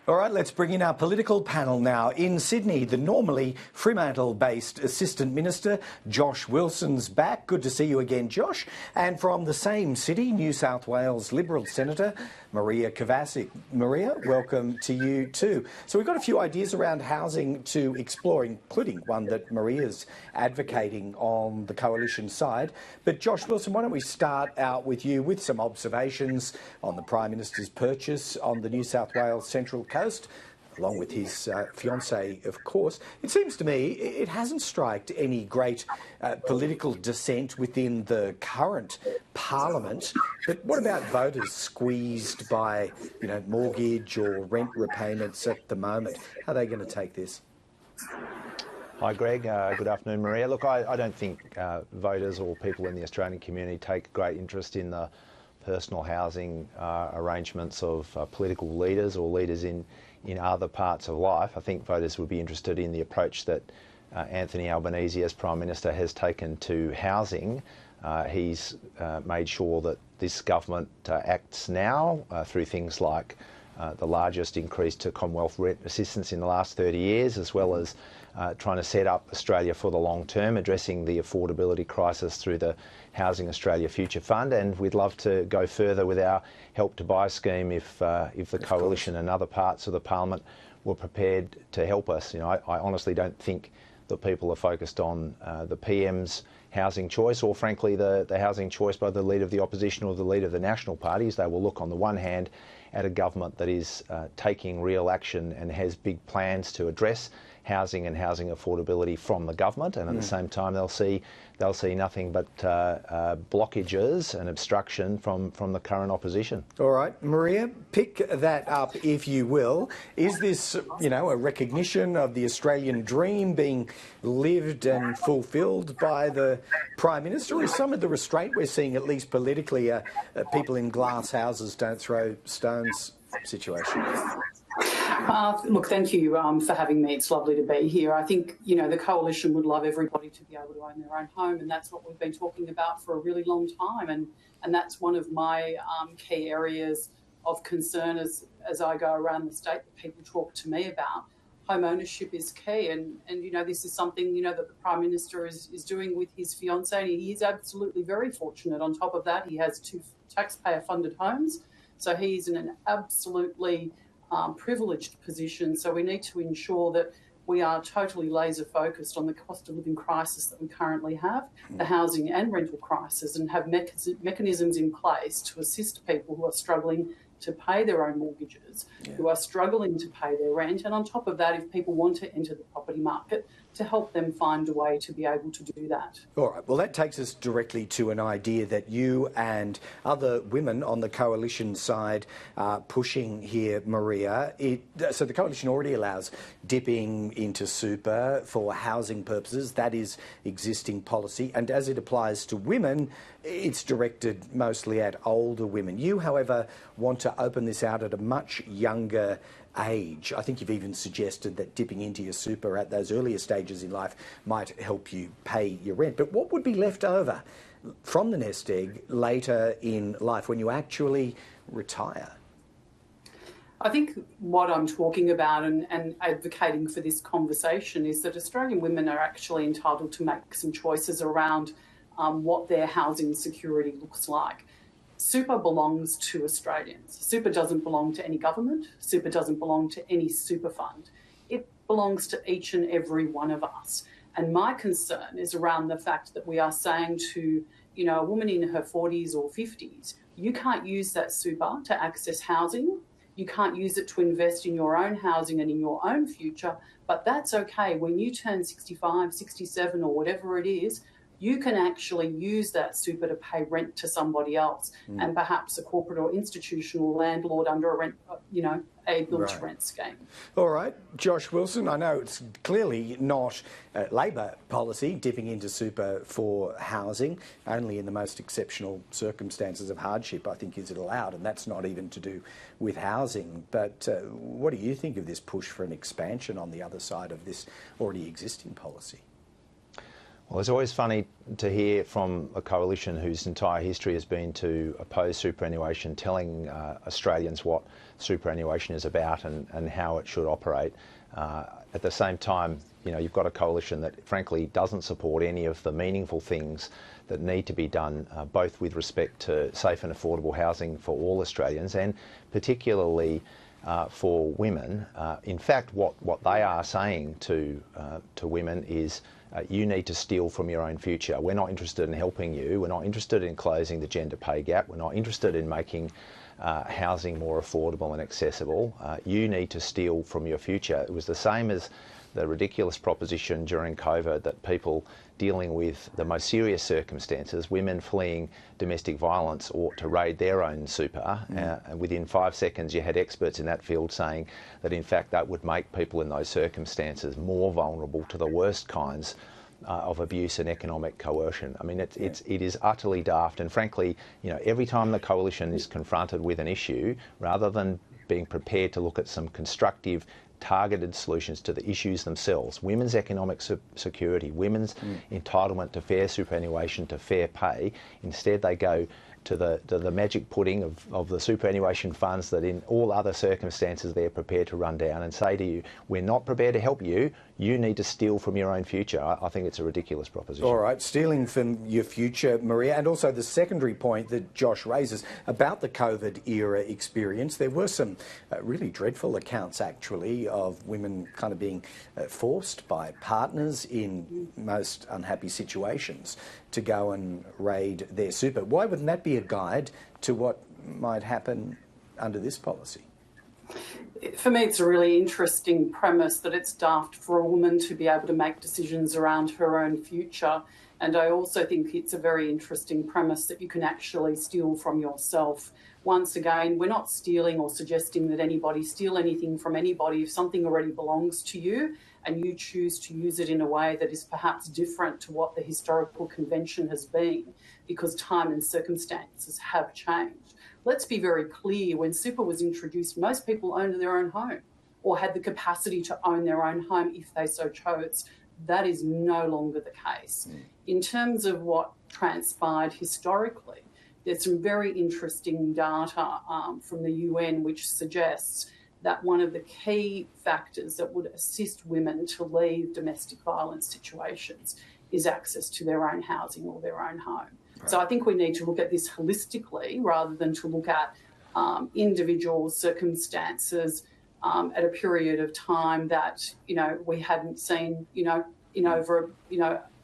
All right, let's bring in our political panel now. In Sydney, the normally Fremantle-based Assistant Minister, Josh Wilson's back. Good to see you again, Josh. And from the same city, New South Wales Liberal Senator, Maria Kovacic. Maria, welcome to you too. So we've got a few ideas around housing to explore, including one that Maria's advocating on the coalition side. But Josh Wilson, why don't we start out with you with some observations on the Prime Minister's purchase on the New South Wales Central Coast, along with his fiancée, of course. It seems to me it hasn't struck any great political dissent within the current parliament. But what about voters squeezed by, mortgage or rent repayments at the moment? How are they going to take this? Hi, Greg. Good afternoon, Maria. Look, I don't think voters or people in the Australian community take great interest in the personal housing arrangements of political leaders or leaders in other parts of life. I think voters would be interested in the approach that Anthony Albanese as Prime Minister has taken to housing. He's made sure that this government acts now through things like the largest increase to Commonwealth rent assistance in the last 30 years, as well as trying to set up Australia for the long term, addressing the affordability crisis through the Housing Australia Future Fund. And we'd love to go further with our Help to Buy scheme if the coalition and other parts of the parliament were prepared to help us. I honestly don't think that people are focused on the PM's housing choice, or frankly the housing choice by the leader of the opposition or the leader of the national parties. They will look on the one hand at a government that is taking real action and has big plans to address housing and housing affordability from the government, and at the same time they'll see nothing but blockages and obstruction from the current opposition. All right, Maria, pick that up if you will. Is this, a recognition of the Australian dream being lived and fulfilled by the Prime Minister, or is some of the restraint we're seeing, at least politically, people in glass houses don't throw stones situation? Look, thank you for having me. It's lovely to be here. I think, the coalition would love everybody to be able to own their own home, and that's what we've been talking about for a really long time. And that's one of my key areas of concern as I go around the state that people talk to me about. Home ownership is key, and this is something, that the Prime Minister is doing with his fiancée, and he is absolutely very fortunate. On top of that, he has 2 taxpayer-funded homes, so he's in an absolutely privileged position. So we need to ensure that we are totally laser focused on the cost of living crisis that we currently have, the housing and rental crisis, and have mechanisms in place to assist people who are struggling to pay their own mortgages, who are struggling to pay their rent. And on top of that, if people want to enter the property market, to help them find a way to be able to do that. All right, well, that takes us directly to an idea that you and other women on the coalition side are pushing here, Maria. So the coalition already allows dipping into super for housing purposes. That is existing policy. And as it applies to women, it's directed mostly at older women. You, however, want to open this out at a much younger age. I think you've even suggested that dipping into your super at those earlier stages in life might help you pay your rent. But what would be left over from the nest egg later in life when you actually retire? I think what I'm talking about and advocating for this conversation is that Australian women are actually entitled to make some choices around what their housing security looks like. Super belongs to Australians. Super doesn't belong to any government. Super doesn't belong to any super fund. It belongs to each and every one of us. And my concern is around the fact that we are saying to, a woman in her 40s or 50s, you can't use that super to access housing. You can't use it to invest in your own housing and in your own future. But that's okay. When you turn 65, 67 or whatever it is, you can actually use that super to pay rent to somebody else, and perhaps a corporate or institutional landlord under a rent, a build-to-rent scheme. All right, Josh Wilson, I know it's clearly not Labor policy dipping into super for housing. Only in the most exceptional circumstances of hardship, I think, is it allowed, and that's not even to do with housing. But what do you think of this push for an expansion on the other side of this already existing policy? Well, it's always funny to hear from a coalition whose entire history has been to oppose superannuation, telling Australians what superannuation is about and how it should operate. At the same time, you've got a coalition that frankly doesn't support any of the meaningful things that need to be done, both with respect to safe and affordable housing for all Australians and particularly for women. In fact, what they are saying to women is you need to steal from your own future. We're not interested in helping you. We're not interested in closing the gender pay gap. We're not interested in making housing more affordable and accessible. You need to steal from your future. It was the same as the ridiculous proposition during COVID that people dealing with the most serious circumstances, women fleeing domestic violence, ought to raid their own super. And within 5 seconds, you had experts in that field saying that, in fact, that would make people in those circumstances more vulnerable to the worst kinds of abuse and economic coercion. I mean, it is utterly daft. And frankly, every time the coalition is confronted with an issue, rather than being prepared to look at some constructive, targeted solutions to the issues themselves, women's economic security, women's entitlement to fair superannuation, to fair pay, instead they go to the magic pudding of the superannuation funds that in all other circumstances they're prepared to run down and say to you, we're not prepared to help you, you need to steal from your own future. I think it's a ridiculous proposition. All right, stealing from your future, Maria, and also the secondary point that Josh raises about the COVID era experience. There were some really dreadful accounts, actually, of women kind of being forced by partners in most unhappy situations to go and raid their super. Why wouldn't that be a guide to what might happen under this policy? For me, it's a really interesting premise that it's daft for a woman to be able to make decisions around her own future. And I also think it's a very interesting premise that you can actually steal from yourself. Once again, we're not stealing or suggesting that anybody steal anything from anybody. If something already belongs to you and you choose to use it in a way that is perhaps different to what the historical convention has been, because time and circumstances have changed. Let's be very clear, when super was introduced, most people owned their own home or had the capacity to own their own home if they so chose. That is no longer the case. In terms of what transpired historically, there's some very interesting data from the UN which suggests that one of the key factors that would assist women to leave domestic violence situations is access to their own housing or their own home. Right. So I think we need to look at this holistically rather than to look at individual circumstances at a period of time that, we hadn't seen, in over,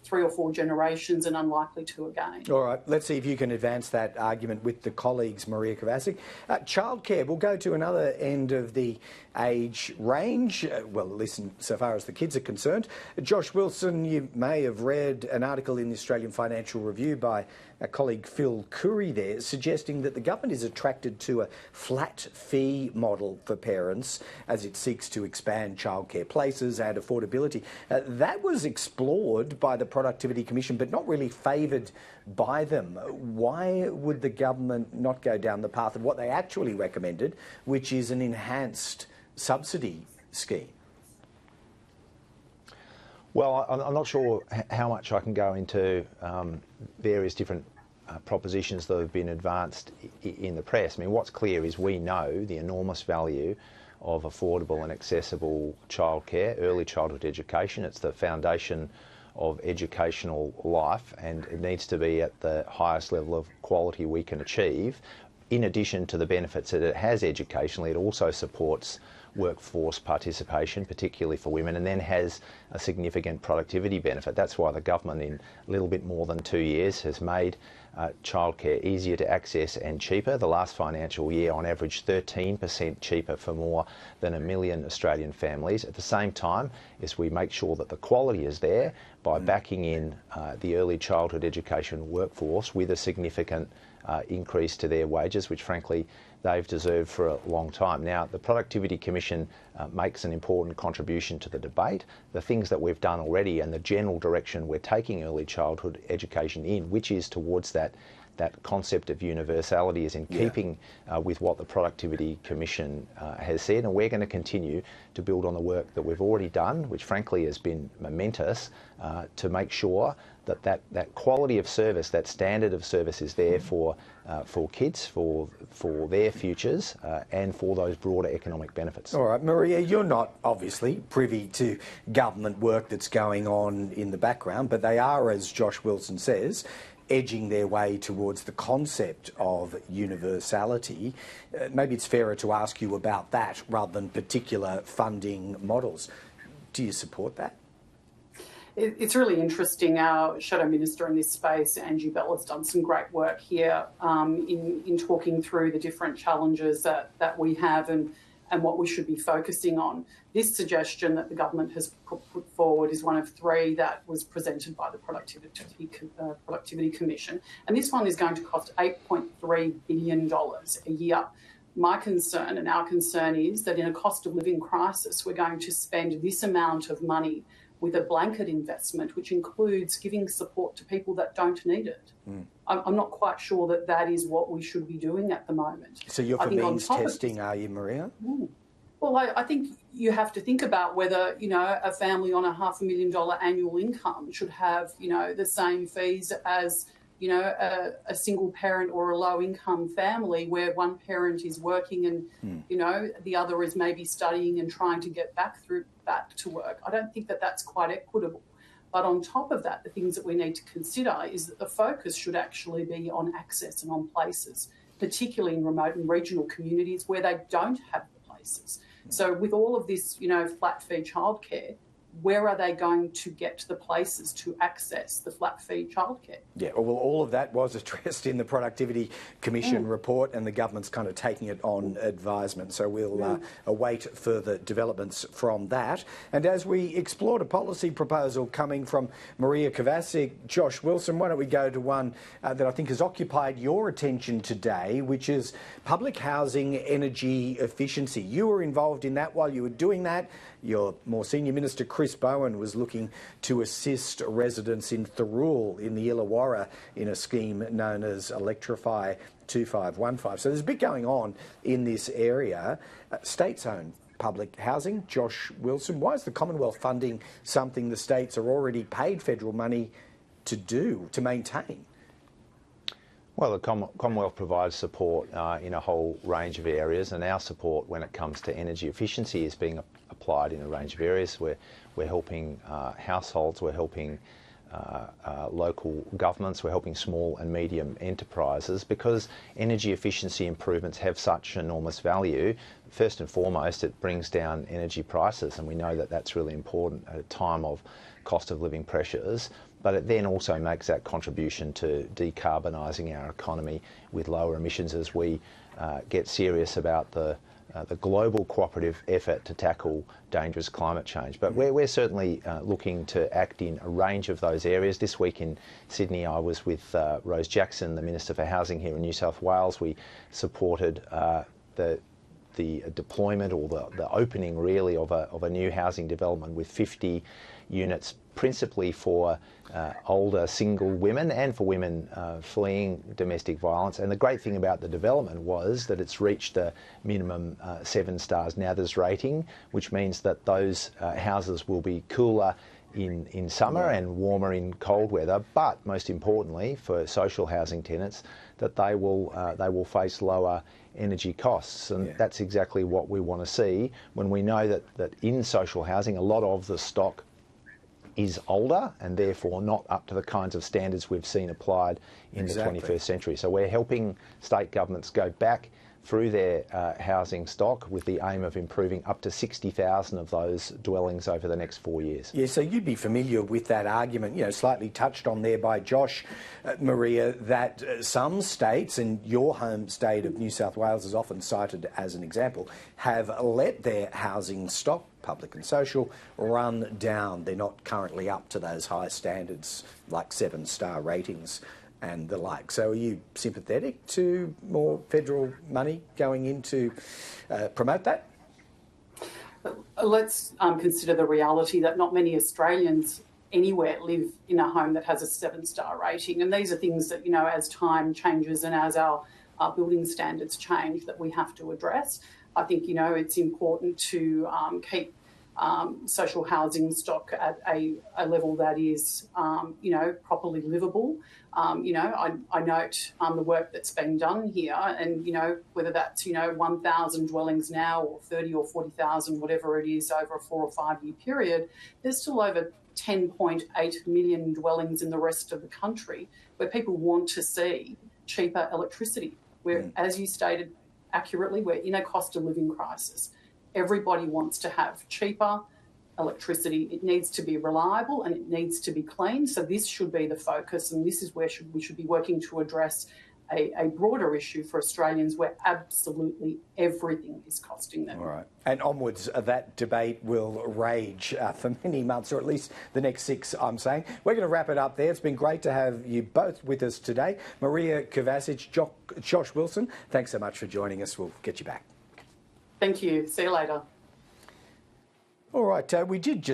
3 or 4 generations and unlikely to again. All right, let's see if you can advance that argument with the colleagues, Maria Kovacic. Childcare, we'll go to another end of the age range, well, at least so far as the kids are concerned. Josh Wilson, you may have read an article in the Australian Financial Review by our colleague Phil Curry there, suggesting that the government is attracted to a flat fee model for parents as it seeks to expand childcare places and affordability. That was explored by the Productivity Commission, but not really favoured by them. Why would the government not go down the path of what they actually recommended, which is an enhanced subsidy scheme? Well, I'm not sure how much I can go into various different propositions that have been advanced in the press. I mean, what's clear is we know the enormous value of affordable and accessible childcare, early childhood education. It's the foundation of educational life, and it needs to be at the highest level of quality we can achieve. In addition to the benefits that it has educationally, it also supports workforce participation, particularly for women, and then has a significant productivity benefit. That's why the government in a little bit more than 2 years has made childcare easier to access and cheaper. The last financial year, on average, 13% cheaper for more than 1 million Australian families. At the same time, as we make sure that the quality is there by backing in the early childhood education workforce with a significant increase to their wages, which frankly they've deserved for a long time. Now, the Productivity Commission makes an important contribution to the debate. The things that we've done already and the general direction we're taking early childhood education in, which is towards that concept of universality, is in keeping with what the Productivity Commission has said, and we're going to continue to build on the work that we've already done, which frankly has been momentous, to make sure that quality of service, that standard of service is there for kids, for their futures, and for those broader economic benefits. All right, Maria, you're not obviously privy to government work that's going on in the background, but they are, as Josh Wilson says, edging their way towards the concept of universality. Maybe it's fairer to ask you about that rather than particular funding models. Do you support that? It's really interesting. Our Shadow Minister in this space, Angie Bell, has done some great work here in talking through the different challenges that we have and what we should be focusing on. This suggestion that the government has put forward is one of three that was presented by the Productivity Commission. And this one is going to cost $8.3 billion a year. My concern and our concern is that in a cost of living crisis, we're going to spend this amount of money with a blanket investment, which includes giving support to people that don't need it. I'm not quite sure that is what we should be doing at the moment. So you're for means testing, are you, Maria? Well, I think you have to think about whether, a family on a $500,000 annual income should have, the same fees as, a single parent or a low income family where one parent is working and, the other is maybe studying and trying to get back to work. I don't think that that's quite equitable. But on top of that, the things that we need to consider is that the focus should actually be on access and on places, particularly in remote and regional communities where they don't have the places. So with all of this, flat fee childcare, where are they going to get to the places to access the flat fee childcare? Yeah, well, all of that was addressed in the Productivity Commission report, and the government's kind of taking it on advisement. So we'll await further developments from that. And as we explored a policy proposal coming from Maria Kovacic, Josh Wilson, why don't we go to one that I think has occupied your attention today, which is public housing energy efficiency. You were involved in that while you were doing that. Your more senior minister, Chris Bowen, was looking to assist residents in Thirroul in the Illawarra in a scheme known as Electrify 2515. So there's a bit going on in this area. States-owned public housing. Josh Wilson, why is the Commonwealth funding something the states are already paid federal money to do, to maintain? Well, the Commonwealth provides support in a whole range of areas, and our support when it comes to energy efficiency is being applied in a range of areas. We're helping households, we're helping local governments, we're helping small and medium enterprises, because energy efficiency improvements have such enormous value. First and foremost, it brings down energy prices, and we know that that's really important at a time of cost of living pressures. But it then also makes that contribution to decarbonising our economy with lower emissions as we get serious about the global cooperative effort to tackle dangerous climate change. But we're certainly looking to act in a range of those areas. This week in Sydney, I was with Rose Jackson, the Minister for Housing here in New South Wales. We supported the deployment or the opening really of a new housing development with 50 units, principally for older single women and for women fleeing domestic violence. And the great thing about the development was that it's reached a minimum 7 stars NABERS rating, which means that those houses will be cooler in summer and warmer in cold weather, but most importantly for social housing tenants, that they will face lower energy costs. And that's exactly what we want to see when we know that in social housing a lot of the stock is older and therefore not up to the kinds of standards we've seen applied in the 21st century. So we're helping state governments go back through their housing stock with the aim of improving up to 60,000 of those dwellings over the next 4 years. Yeah, so you'd be familiar with that argument, slightly touched on there by Josh, Maria, that some states, and your home state of New South Wales is often cited as an example, have let their housing stock, public and social, run down. They're not currently up to those high standards like 7-star ratings and the like. So are you sympathetic to more federal money going in to promote that? Let's consider the reality that not many Australians anywhere live in a home that has a 7-star rating. And these are things that, as time changes and as our building standards change, that we have to address. I think, it's important to keep social housing stock at a level that is, properly livable. I note the work that's being done here, and, whether that's, 1,000 dwellings now or 30 or 40,000, whatever it is, over a 4 or 5 year period, there's still over 10.8 million dwellings in the rest of the country where people want to see cheaper electricity. Where, as you stated accurately, we're in a cost of living crisis. Everybody wants to have cheaper electricity. It needs to be reliable and it needs to be clean. So this should be the focus, and this is where we should be working to address a broader issue for Australians where absolutely everything is costing them. All right. And onwards, that debate will rage for many months, or at least the next 6, I'm saying. We're going to wrap it up there. It's been great to have you both with us today. Maria Kovacic, Josh Wilson, thanks so much for joining us. We'll get you back. Thank you. See you later. All right. We did just